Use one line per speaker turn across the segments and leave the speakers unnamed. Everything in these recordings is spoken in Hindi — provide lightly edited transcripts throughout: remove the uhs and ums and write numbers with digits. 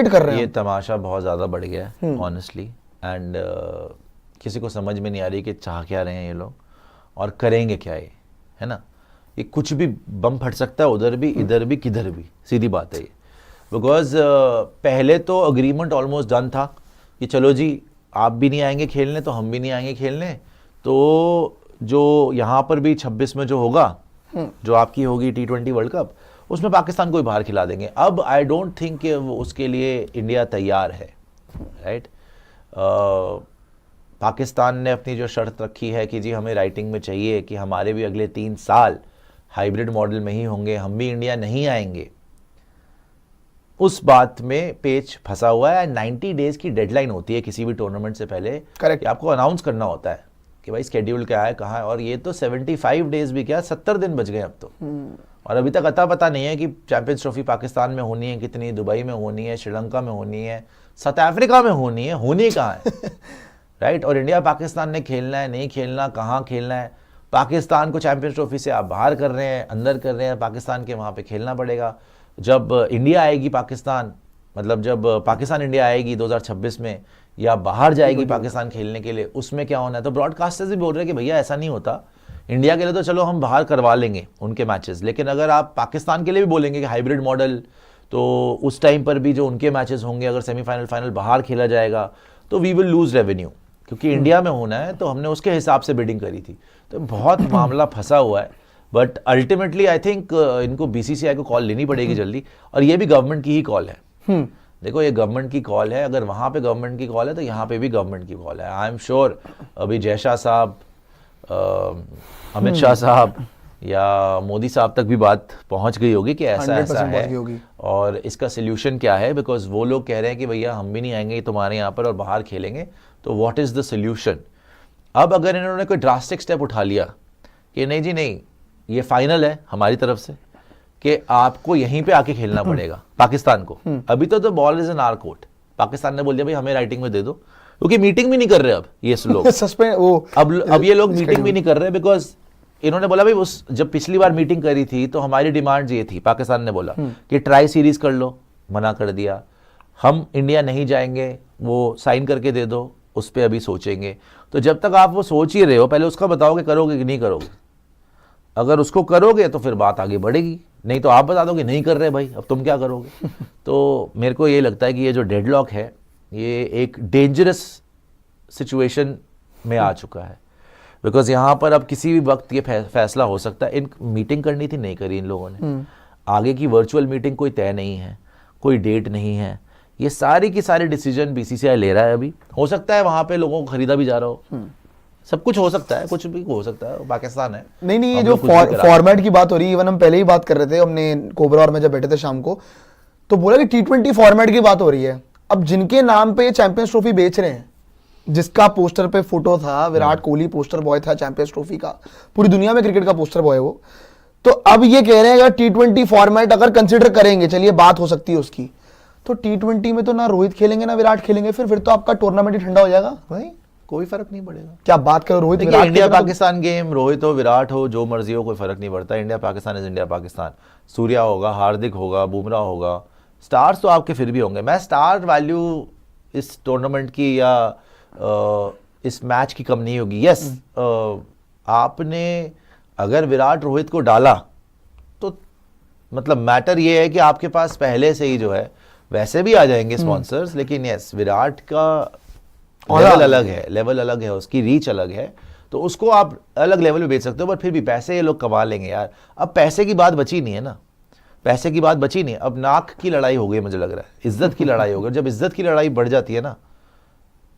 एक्सप्लॉइट कर रहे हैं।
ये तमाशा बहुत ज़्यादा बढ़ गया है ऑनेस्टली, एंड किसी को समझ में नहीं आ रही कि चाह क्या रहे हैं ये लोग और करेंगे क्या ये, है ना। ये कुछ भी बम फट सकता है, उधर भी इधर भी किधर भी, सीधी बात है ये। बिकॉज पहले तो अग्रीमेंट ऑलमोस्ट डन था कि चलो जी आप भी नहीं आएंगे खेलने तो हम भी नहीं आएंगे खेलने, तो जो यहाँ पर भी 26 में जो होगा, जो आपकी होगी T20 वर्ल्ड कप, उसमें पाकिस्तान को ही बाहर खिला देंगे। अब आई डोंट थिंक कि उसके लिए इंडिया तैयार है, राइट। पाकिस्तान ने अपनी जो शर्त रखी है कि जी हमें राइटिंग में चाहिए कि हमारे भी अगले 3 साल हाइब्रिड मॉडल में ही होंगे, हम भी इंडिया नहीं आएंगे, उस बात में पेच फंसा हुआ है। 90 डेज की डेडलाइन होती है किसी भी टूर्नामेंट से पहले,
करेक्ट,
आपको अनाउंस करना होता है कि भाई स्केड्यूल क्या है, कहाँ है, और ये तो 75 डेज भी क्या 70 दिन बच गए अब तो। और अभी तक अता पता नहीं है कि चैंपियंस ट्रॉफी पाकिस्तान में होनी है कितनी, दुबई में होनी है, श्रीलंका में होनी है, साउथ अफ्रीका में होनी है, होनी कहाँ है राइट। और इंडिया पाकिस्तान ने खेलना है नहीं खेलना, कहाँ खेलना है, पाकिस्तान को चैंपियंस ट्रॉफी से आप बाहर कर रहे हैं, अंदर कर रहे हैं, पाकिस्तान के वहाँ पे खेलना पड़ेगा। जब इंडिया आएगी पाकिस्तान, मतलब जब पाकिस्तान इंडिया आएगी 2026 में या बाहर जाएगी पाकिस्तान खेलने के लिए, उसमें क्या होना है। तो ब्रॉडकास्टर्स भी बोल रहे हैं कि भैया ऐसा नहीं होता, इंडिया के लिए तो चलो हम बाहर करवा लेंगे उनके मैचेस, लेकिन अगर आप पाकिस्तान के लिए भी बोलेंगे कि हाइब्रिड मॉडल, तो उस टाइम पर भी जो उनके मैचेस होंगे, अगर सेमीफाइनल फाइनल बाहर खेला जाएगा तो वी विल लूज रेवेन्यू, क्योंकि इंडिया में होना है तो हमने उसके हिसाब से बिडिंग करी थी। तो बहुत मामला फंसा हुआ है, बट अल्टीमेटली आई थिंक इनको BCCI को कॉल लेनी पड़ेगी जल्दी, और ये भी गवर्नमेंट की ही कॉल है। देखो ये गवर्नमेंट की कॉल है, अगर वहाँ पे गवर्नमेंट की कॉल है तो यहाँ पे भी गवर्नमेंट की कॉल है। आई एम श्योर अभी जय शाह साहब, अमित शाह साहब या मोदी साहब तक भी बात पहुँच गई होगी कि ऐसा ऐसा है और इसका सोल्यूशन क्या है, बिकॉज वो लोग कह रहे हैं कि भैया हम भी नहीं आएंगे तुम्हारे यहाँ पर और बाहर खेलेंगे, तो व्हाट इज़ द सोल्यूशन। अब अगर इन्होंने कोई ड्रास्टिक स्टेप उठा लिया कि नहीं जी नहीं, ये फाइनल है हमारी तरफ से कि आपको यहीं पे आके खेलना पड़ेगा पाकिस्तान को, अभी तो ball is in our court, Pakistan ने बोल दिया भाई हमें राइटिंग में दे दो, क्योंकि मीटिंग भी नहीं कर रहे अब ये लोग अब ये लोग मीटिंग भी नहीं कर रहे, बिकॉज इन्होंने बोला भाई उस जब पिछली बार मीटिंग करी थी तो हमारी डिमांड ये थी, पाकिस्तान ने बोला कि ट्राई सीरीज कर लो, मना कर दिया, हम इंडिया नहीं जाएंगे, वो साइन करके दे दो, उस पर अभी सोचेंगे। तो जब तक आप वो सोच ही रहे हो, पहले उसका बताओ कि करोगे कि नहीं करोगे। अगर उसको करोगे तो फिर बात आगे बढ़ेगी, नहीं तो आप बता दो कि नहीं कर रहे भाई, अब तुम क्या करोगे। तो मेरे को ये लगता है कि ये जो डेडलॉक है ये एक डेंजरस सिचुएशन में आ चुका है, बिकॉज यहाँ पर अब किसी भी वक्त ये फैसला हो सकता है। इन मीटिंग करनी थी, नहीं करी इन लोगों ने, आगे की वर्चुअल मीटिंग कोई तय नहीं है, कोई डेट नहीं है, ये सारी की सारी डिसीजन BCCI ले रहा है। अभी हो सकता है वहाँ पे लोगों को खरीदा भी जा रहा हो, सब कुछ हो सकता है, कुछ भी हो सकता है, पाकिस्तान है।
नहीं ये जो फॉर्मेट की बात हो रही है, इवन हम पहले ही बात कर रहे थे, हमने कोबरा और मैं जब बैठे थे शाम को, तो बोला कि T20 फॉर्मेट की बात हो रही है। अब जिनके नाम पे चैंपियंस ट्रॉफी बेच रहे हैं, जिसका पोस्टर पे फोटो था, विराट कोहली पोस्टर बॉय था चैंपियंस ट्रॉफी का, पूरी दुनिया में क्रिकेट का पोस्टर बॉय वो, तो अब ये कह रहे हैं अगर T20 फॉर्मेट अगर कंसिडर करेंगे, चलिए बात हो सकती है उसकी, तो T20 में तो ना रोहित खेलेंगे ना विराट खेलेंगे, फिर तो आपका टूर्नामेंट ही ठंडा हो जाएगा भाई,
कोई फर्क नहीं पड़ेगा।
क्या बात करो, रोहित
विराट, इंडिया पाकिस्तान गेम, रोहित हो विराट हो जो मर्जी हो, कोई फर्क नहीं पड़ता। India Pakistan is India Pakistan, Surya होगा, हार्दिक होगा, बुमराह होगा, स्टार्स तो आपके फिर भी होंगे। मैं स्टार वैल्यू इस टूर्नामेंट की या इस मैच की कम नहीं होगी। यस, आपने अगर विराट रोहित को डाला तो मतलब मैटर ये है कि आपके पास पहले से ही जो है, वैसे भी आ जाएंगे स्पॉन्सर्स, लेकिन यस विराट का लेवल अलग है, लेवल अलग है, उसकी रीच अलग है, तो उसको आप अलग लेवल पे बेच सकते हो, पर फिर भी पैसे ये लोग कमा लेंगे यार। अब पैसे की बात बची नहीं है ना, पैसे की बात बची नहीं, अब नाक की लड़ाई हो गई, मुझे लग रहा है इज्जत की लड़ाई हो गई। जब इज्जत की लड़ाई बढ़ जाती है ना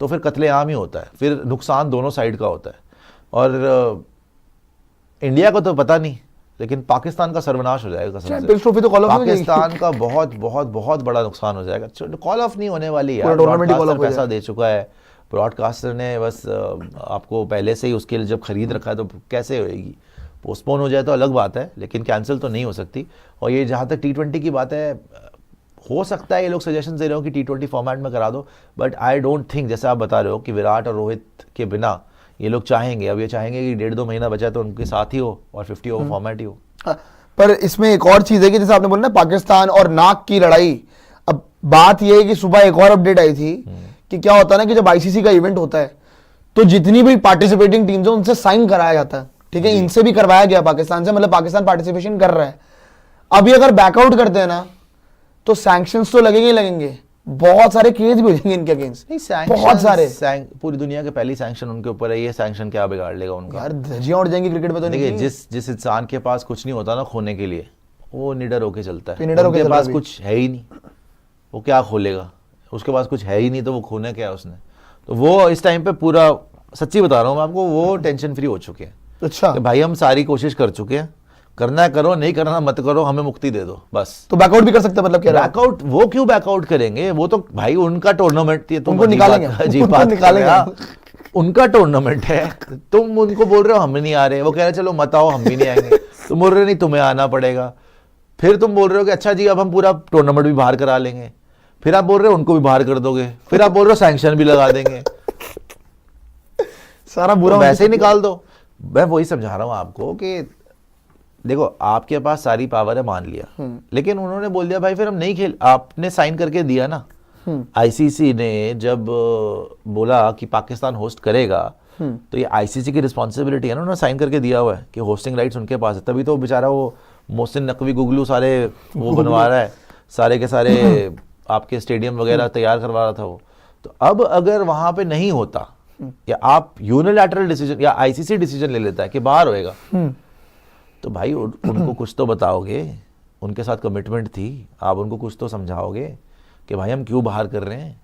तो फिर कत्लेआम ही होता है, फिर नुकसान दोनों साइड का होता है। और इंडिया को तो पता नहीं, लेकिन पाकिस्तान का सर्वनाश हो जाएगा कसम से।
तो
पाकिस्तान का बहुत बहुत बहुत बड़ा नुकसान हो जाएगा। कॉल ऑफ नहीं होने वाली यार, ब्रॉडकास्टर पैसा दे चुका है, ब्रॉडकास्टर ने बस आपको पहले से ही उसके लिए जब खरीद रखा है, तो कैसे होएगी। पोस्टपोन हो जाए तो अलग बात है, लेकिन कैंसिल तो नहीं हो सकती। और ये जहाँ तक T20 की बात है, हो सकता है ये लोग सजेशन दे रहे हो कि T20 फॉर्मेट में करा दो, बट आई डोंट थिंक, जैसे आप बता रहे हो कि विराट और रोहित के बिना ये लोग चाहेंगे। अब ये चाहेंगे कि 1.5-2 महीना बचा तो उनके साथ ही हो और 50 ओवर फॉर्मेट ही हो।
पर इसमें एक और चीज़ है कि जैसे आपने बोला ना, पाकिस्तान और नाक की लड़ाई, अब बात यह है कि सुबह एक और अपडेट आई थी कि क्या होता है ना कि जब आईसीसी का इवेंट होता है तो जितनी भी पार्टिसिपेटिंग टीम्स है उनसे साइन कराया जाता है, ठीक है, इनसे भी करवाया गया पाकिस्तान से, मतलब पाकिस्तान पार्टिसिपेशन कर रहा है। अभी अगर बैकआउट करते हैं ना तो सैंक्शंस तो लगेंगे ही लगेंगे, बहुत सारे केस भी हो जाएंगे इनके अगेंस्ट, बहुत सारे।
पूरी दुनिया के पहली सैंक्शन उनके ऊपर है, ये सैंक्शन क्या बिगाड़ लेगा उनका?
यार धज्जियां उड़ जाएंगी क्रिकेट में तो।
देखिए जिस इंसान के पास कुछ नहीं होता ना खोने के लिए, वो निडर होके चलता है।
निडर होके
उनके
चल
पास
रहा
कुछ है ही नहीं, वो क्या खोलेगा? उसके पास कुछ है ही नहीं तो वो खोना क्या है उसने? तो वो इस टाइम पे पूरा, सच्ची बता रहा हूँ मैं आपको, वो टेंशन फ्री हो चुके हैं।
अच्छा,
कि भाई हम सारी कोशिश कर चुके हैं, करना है करो, नहीं करना मत करो, हमें मुक्ति दे दो बस।
तो बैकआउट भी कर सकते हैं मतलब क्या?
बैकआउट वो क्यों बैकआउट करेंगे? वो तो भाई उनका टूर्नामेंट, ये तो
उनको निकालेंगे,
अजीब
उनको
बात
निकालेंगे।
कर रहे हैं। उनका टूर्नामेंट है, तुम उनको बोल रहे हो हम नहीं आ रहे, वो कह रहे चलो मत आओ हम भी नहीं आएंगे, तुम बोल रहे नहीं तुम्हें आना पड़ेगा, फिर तुम बोल रहे हो कि अच्छा जी अब हम पूरा टूर्नामेंट भी बाहर करा लेंगे, फिर आप बोल रहे हो उनको भी बाहर कर दोगे, फिर आप बोल रहे हो सैंक्शन भी लगा देंगे,
सारा बुरा
तो वैसे ही निकाल दो। मैं वही समझा रहा हूँ आपको कि देखो आपके पास सारी पावर है, मान लिया, लेकिन उन्होंने बोल दिया भाई फिर हम नहीं खेल, आपने साइन करके दिया ना। आईसीसी ने जब बोला कि पाकिस्तान होस्ट करेगा तो ये आईसीसी की रिस्पॉन्सिबिलिटी है ना, उन्होंने साइन करके दिया हुआ है कि होस्टिंग राइट्स उनके पास है, तभी तो बेचारा वो मोहसिन नकवी गुगलू सारे वो बनवा रहा है, सारे के सारे आपके स्टेडियम वगैरह तैयार करवा रहा था वो। तो अब अगर वहां पे नहीं होता, या आप यूनिलैटरल डिसीजन या आईसीसी डिसीजन ले लेता है कि बाहर होएगा, तो भाई उनको कुछ तो बताओगे, उनके साथ कमिटमेंट थी, आप उनको कुछ तो समझाओगे कि भाई हम क्यों बाहर कर रहे हैं।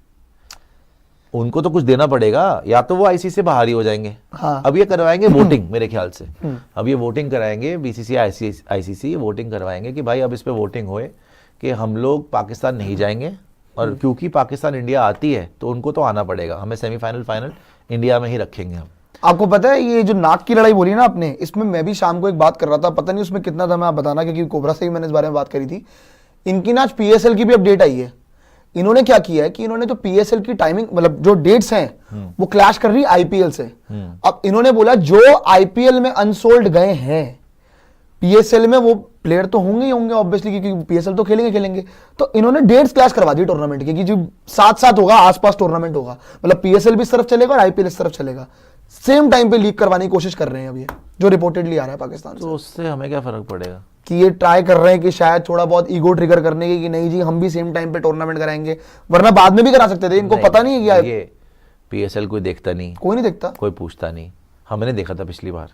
उनको तो कुछ देना पड़ेगा, या तो वो आईसीसी से बाहर ही हो जाएंगे।
हाँ।
अब ये करवाएंगे वोटिंग, मेरे ख्याल से अब ये वोटिंग कराएंगे, बीसीसीआई आईसीसी वोटिंग करवाएंगे कि भाई अब इस पे वोटिंग होए कि हम लोग पाकिस्तान नहीं जाएंगे, और क्योंकि पाकिस्तान इंडिया आती है तो उनको तो आना पड़ेगा, हमें सेमीफाइनल फाइनल इंडिया में ही रखेंगे हम।
आपको पता है ये जो नाक की लड़ाई बोली ना आपने, इसमें मैं भी शाम को एक बात कर रहा था, पता नहीं उसमें कितना था, मैं आप बताना, क्योंकि कोबरा से ही मैंने इस बारे में बात करी थी। इनकी ना आज पीएसएल की भी अपडेट आई है। इन्होंने क्या किया है कि इन्होंने तो पीएसएल की टाइमिंग, मतलब जो डेट्स हैं वो क्लैश कर रही है आईपीएल से। अब इन्होंने बोला जो आईपीएल में अनसोल्ड गए हैं पीएसएल में वो प्लेयर तो होंगे ही होंगे ऑब्वियसली, क्योंकि पीएसएल तो खेलेंगे, तो इन्होंने डेट्स क्लैश करवा दी टूर्नामेंट की कि जो साथ साथ होगा, आसपास टूर्नामेंट होगा, मतलब पीएसएल भी इस तरफ चलेगा और आईपीएल इस तरफ चलेगा, सेम टाइम पे लीक करवाने की कोशिश कर रहे हैं अब ये, जो रिपोर्टेडली आ रहा है पाकिस्तान से।
तो उससे हमें क्या फर्क पड़ेगा
कि ये ट्राई कर रहे हैं कि शायद थोड़ा बहुत ईगो ट्रिगर करने की, कि नहीं जी हम भी सेम टाइम पे टूर्नामेंट कराएंगे, वरना बाद में भी करा सकते थे, इनको पता नहीं है कि
ये पीएसएल कोई देखता नहीं,
कोई नहीं देखता,
कोई पूछता नहीं, हमने देखा था पिछली बार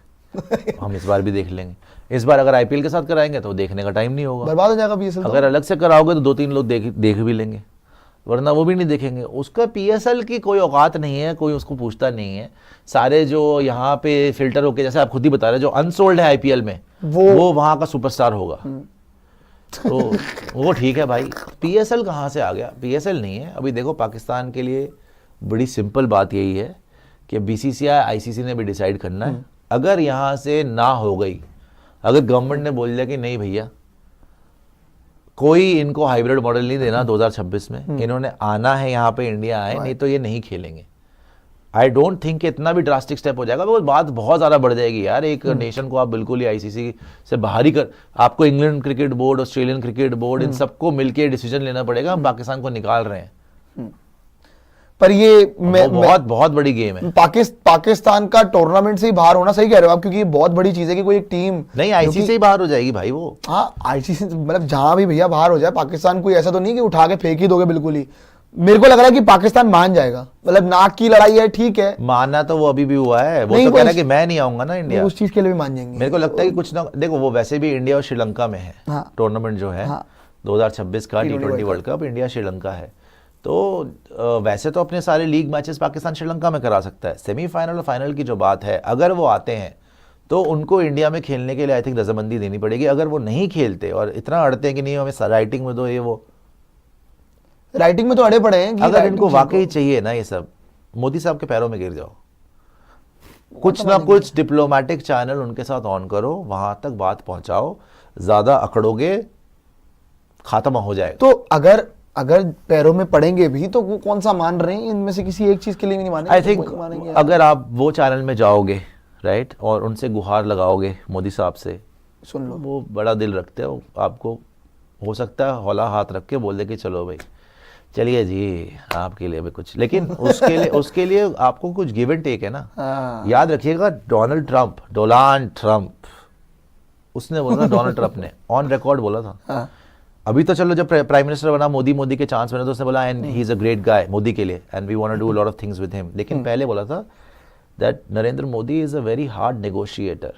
हम इस बार भी देख लेंगे। इस बार अगर आईपीएल के साथ कराएंगे तो देखने का टाइम नहीं होगा,
बर्बाद हो जाएगा पीएसएल।
अगर अलग से कराओगे तो 2-3 लोग देख भी लेंगे, वरना वो भी नहीं देखेंगे। उसका पीएसएल की कोई औकात नहीं है, कोई उसको पूछता नहीं है। सारे जो यहाँ पे फिल्टर होके, जैसे आप खुद ही बता रहे, जो अनसोल्ड है आईपीएल में वो वहां का सुपरस्टार होगा, तो वो ठीक है भाई। पीएसएल कहाँ से आ गया? पीएसएल नहीं है। अभी देखो पाकिस्तान के लिए बड़ी सिंपल बात यही है कि बीसीसीआई आईसीसी ने भी डिसाइड करना है, अगर यहाँ से ना हो गई, अगर गवर्नमेंट ने बोल दिया कि नहीं भैया कोई इनको हाइब्रिड मॉडल नहीं देना 2026 में, इन्होंने आना है यहाँ पे, इंडिया आए, नहीं तो ये नहीं खेलेंगे। आई डोंट थिंक कि इतना भी ड्रास्टिक स्टेप हो जाएगा, बात बहुत ज़्यादा बढ़ जाएगी यार। एक नेशन को आप बिल्कुल ही आईसीसी से बाहर ही कर, आपको England cricket board, Australian cricket board, इन सबको मिलकर डिसीजन लेना पड़ेगा। हम पाकिस्तान को निकाल रहे हैं,
पर ये
बहुत बड़ी गेम है।
पाकिस्तान का टूर्नामेंट से ही बाहर होना, सही कह रहे हो आप, क्योंकि ये बहुत बड़ी चीज है कि कोई एक टीम
नहीं आईसीसी से ही बाहर हो जाएगी भाई वो।
हाँ आईसीसी मतलब जहां भी भैया बाहर हो जाए, पाकिस्तान कोई ऐसा तो नहीं कि उठा के फेंक ही दोगे बिल्कुल ही। मेरे को लग रहा है कि पाकिस्तान मान जाएगा, मतलब नाक की लड़ाई है, ठीक है,
मानना तो वो अभी भी हुआ है, वो तो कह रहा है कि मैं नहीं आऊंगा ना इंडिया,
उस चीज के लिए भी मान जाएंगे।
मेरे को लगता है कि कुछ ना, देखो वो वैसे भी इंडिया और श्रीलंका में है टूर्नामेंट जो है 2026 का T20 world cup, India Sri Lanka है। तो वैसे तो अपने सारे लीग मैचेस पाकिस्तान श्रीलंका में करा सकता है। सेमीफाइनल और फाइनल की जो बात है, अगर वो आते हैं तो उनको इंडिया में खेलने के लिए आई थिंक रजामंदी देनी पड़ेगी। अगर वो नहीं खेलते और इतना अड़ते हैं कि नहीं हमें राइटिंग में दो, ये वो
राइटिंग में तो अड़े पड़े हैं,
अगर इनको वाकई चाहिए ना ये सब, मोदी साहब के पैरों में गिर जाओ, कुछ ना कुछ डिप्लोमेटिक चैनल उनके साथ ऑन करो, वहां तक बात पहुंचाओ, ज्यादा अकड़ोगे खात्मा हो जाएगा।
तो अगर पैरों में पड़ेंगे भी तो वो कौन सा मान रहे हैं, इनमें से किसी एक चीज के लिए भी नहीं मानेंगे।
आई थिंक अगर आप वो चैनल में जाओगे राइट, और उनसे गुहार लगाओगे मोदी साहब से,
सुन लो,
वो बड़ा दिल रखते हो, आपको हो सकता है हौला हाथ रख के बोल दे कि चलो भाई चलिए जी, आपके लिए भी कुछ, लेकिन उसके लिए आपको कुछ गिव एंड टेक है ना।
हाँ।
याद रखिएगा, डोनाल्ड ट्रंप उसने बोला, डोनाल्ड ट्रंप ने ऑन रिकॉर्ड बोला था।
हाँ।
अभी तो चलो जब प्राइम मिनिस्टर बना, मोदी के चांस बने, तो उसने बोला and he is a great guy Modi के लिए, and we want to do a lot of things with him. लेकिन पहले बोला था that Narendra Modi is a very hard negotiator,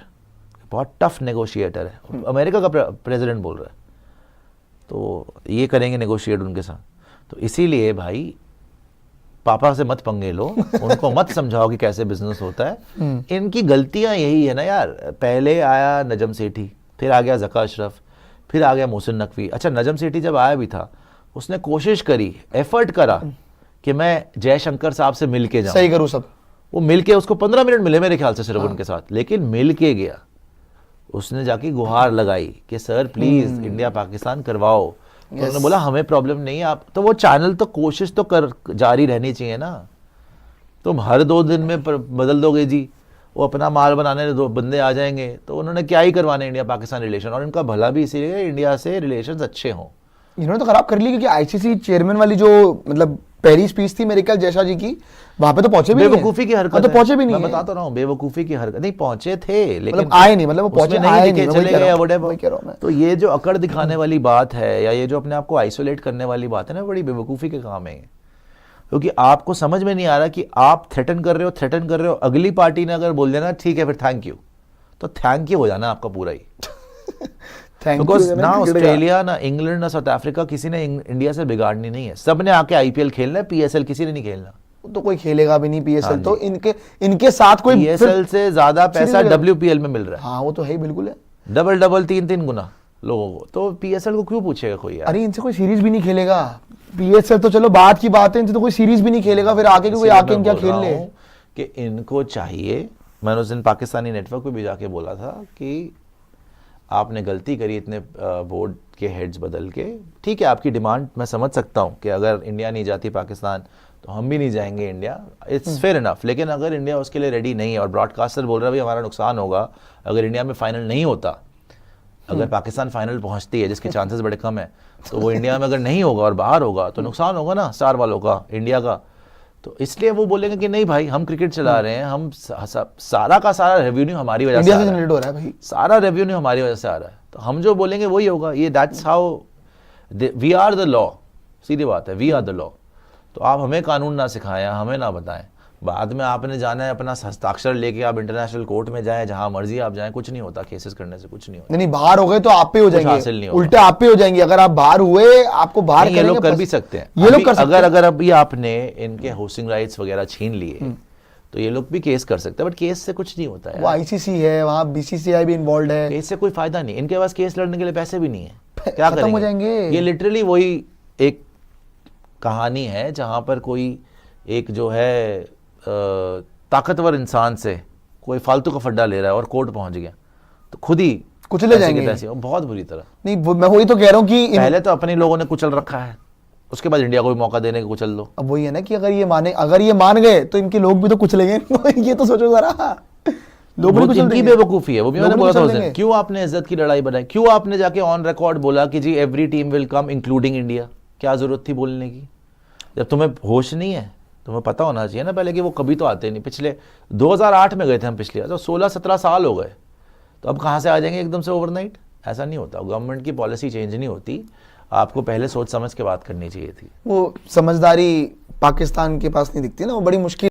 बहुत टफ नेगोशिएटर है। अमेरिका का प्रेसिडेंट बोल रहा है, तो ये करेंगे नेगोशिएट उनके साथ। तो इसीलिए भाई पापा से मत पंगे लो, उनको मत समझाओ कि कैसे बिजनेस होता है। इनकी गलतियां यही है ना यार। पहले आया नजम सेठी, फिर आ गया ज़का अशरफ, फिर आ गया मोहसिन नकवी। अच्छा, नजम सेठी जब आया भी था, उसने कोशिश करी, एफर्ट करा कि मैं जयशंकर साहब से मिल के जाऊं,
सही करूं सब।
वो मिल के, उसको 15 मिनट मिले मेरे ख्याल से सिर्फ उनके साथ, लेकिन मिल के गया। उसने जाके गुहार लगाई कि सर प्लीज इंडिया पाकिस्तान करवाओ। तो उन्होंने बोला हमें प्रॉब्लम नहीं है, आप तो वो चैनल तो कोशिश तो कर जारी रहनी चाहिए ना। तुम हर 2 दिन में बदल दोगे जी, वो अपना माल बनाने 2 बंदे आ जाएंगे, तो उन्होंने क्या ही करवाने इंडिया पाकिस्तान रिलेशन। और इनका भला भी इसीलिए इंडिया से रिलेशंस अच्छे हों।
इन्होंने तो खराब कर ली, क्योंकि आईसीसी चेयरमैन वाली जो मतलब पहली स्पीच थी मेरे ख्याल जयशाह जी की, वहां पे तो पहुंचे भी नहीं है।
बेवकूफी की हरकत
तो पहुंचे भी नहीं
मैं
है।
बताता रहा हूँ, बेवकूफी की हरकत नहीं, पहुंचे थे लेकिन
मतलब आए नहीं, मतलब वो पहुंचे
उसमें
आए
नहीं
नहीं,
दिखे, चले गए
वही कह रहा हूं मैं।
तो ये जो अकड़ दिखाने वाली बात है, या ये जो अपने आप को आइसोलेट करने वाली बात है ना, बड़ी बेवकूफी के काम है ये। क्योंकि आपको समझ में नहीं आ रहा कि आप थ्रेटन कर रहे हो, अगली पार्टी ने अगर बोल देना ठीक है फिर थैंक यू, तो थैंक यू हो जाना आपका पूरा ही। बिकॉज ना ऑस्ट्रेलिया, ना इंग्लैंड, ना साउथ अफ्रीका, किसी ने इंडिया से बिगाड़नी नहीं है। सब ने आके आईपीएल खेलना है, पीएसएल किसी ने नहीं खेलना।
तो कोई खेलेगा भी नहीं पीएसएल, तो इनके साथ कोई
पीएसएल से ज्यादा पैसा डब्ल्यूपीएल में मिल रहा है।
हाँ वो तो है ही, बिल्कुल है।
डबल 3 गुना लोगों को, तो पीएसएल को क्यों पूछेगा कोई यार।
अरे इनसे कोई सीरीज भी नहीं खेलेगा। पीएसएल तो चलो बात की बात है, इनसे तो कोई सीरीज भी नहीं खेलेगा, फिर आके कोई आके इनका खेल ले।
कि इनको चाहिए, मैंने उस दिन पाकिस्तानी नेटवर्क पे भी जाके बोला था कि आपने गलती करी इतने बोर्ड के हेड्स बदल के। ठीक है, आपकी डिमांड मैं समझ सकता हूँ कि अगर इंडिया नहीं जाती पाकिस्तान तो हम भी नहीं जाएंगे इंडिया, इट्स फेयर इनफ। लेकिन अगर इंडिया उसके लिए रेडी नहीं है, और ब्रॉडकास्टर बोल रहा है भाई हमारा नुकसान होगा अगर इंडिया में फाइनल नहीं होता, अगर पाकिस्तान फाइनल पहुंचती है, जिसके चांसेस बड़े कम है, तो वो इंडिया में अगर नहीं होगा और बाहर होगा तो नुकसान होगा ना स्टार वालों का, इंडिया का। तो इसलिए वो बोलेंगे कि नहीं भाई हम क्रिकेट चला रहे हैं, हम सारा का सारा रेवेन्यू हमारी वजह से
जनरेट हो रहा है भाई,
सारा रेवेन्यू हमारी वजह से आ रहा है, तो हम जो बोलेंगे वही होगा। ये that's how we are the law, सीधी बात है, वी आर द लॉ। तो आप हमें कानून ना सिखाएं, हमें ना बताएं। बाद में आपने जाना है अपना हस्ताक्षर लेके आप इंटरनेशनल कोर्ट में जाएं, जहां मर्जी आप जाएं, कुछ नहीं होता, केसेस करने से कुछ नहीं होता।
नहीं बाहर हो गए तो आप पे हो जाएंगे, उल्टे आप पे हो जाएंगे। अगर आप बाहर हुए आपको बाहर
ये लोग कर भी सकते हैं,
ये लोग कर सकते हैं।
अगर अभी आपने इनके होस्टिंग राइट्स वगैरह छीन लिए तो ये लोग भी केस कर सकते हैं, बट केस से कुछ नहीं होता है।
वो आईसीसी है, वहाँ बीसीसीआई भी इन्वॉल्व है,
केस से कोई फायदा नहीं, इनके पास केस लड़ने के लिए पैसे भी नहीं है, क्या
खत्म हो जाएंगे।
ये लिटरली वही एक कहानी है जहां पर कोई एक जो है ताकतवर इंसान से कोई फालतू का फड्डा ले रहा है और कोर्ट पहुंच गया तो खुद ही
कुचले जाएंगे
बहुत बुरी तरह।
नहीं मैं वही तो कह रहा हूँ कि
पहले तो अपने लोगों ने कुचल रखा है, उसके बाद इंडिया को भी मौका देने का कुचल दो।
अब वही है ना कि अगर ये मान गए तो इनके लोग भी तो कुचलेंगे। ये तो सोचो जरा, लोग भी
इनकी बेवकूफी है। वो भी मैंने बोला था उस दिन, क्यों आपने इज्जत की लड़ाई बनाई, क्यों आपने जाके ऑन रिकॉर्ड बोला कि जी every team will come including India, क्या जरूरत थी बोलने की? जब तुम्हें होश नहीं है, तुम्हें पता होना चाहिए ना पहले कि वो कभी तो आते नहीं। पिछले 2008 में गए थे हम, पिछले तो 16-17 साल हो गए, तो अब कहाँ से आ जाएंगे एकदम से ओवरनाइट? ऐसा नहीं होता, गवर्नमेंट की पॉलिसी चेंज नहीं होती, आपको पहले सोच समझ के बात करनी चाहिए थी।
वो समझदारी पाकिस्तान के पास नहीं दिखती ना, वो बड़ी मुश्किल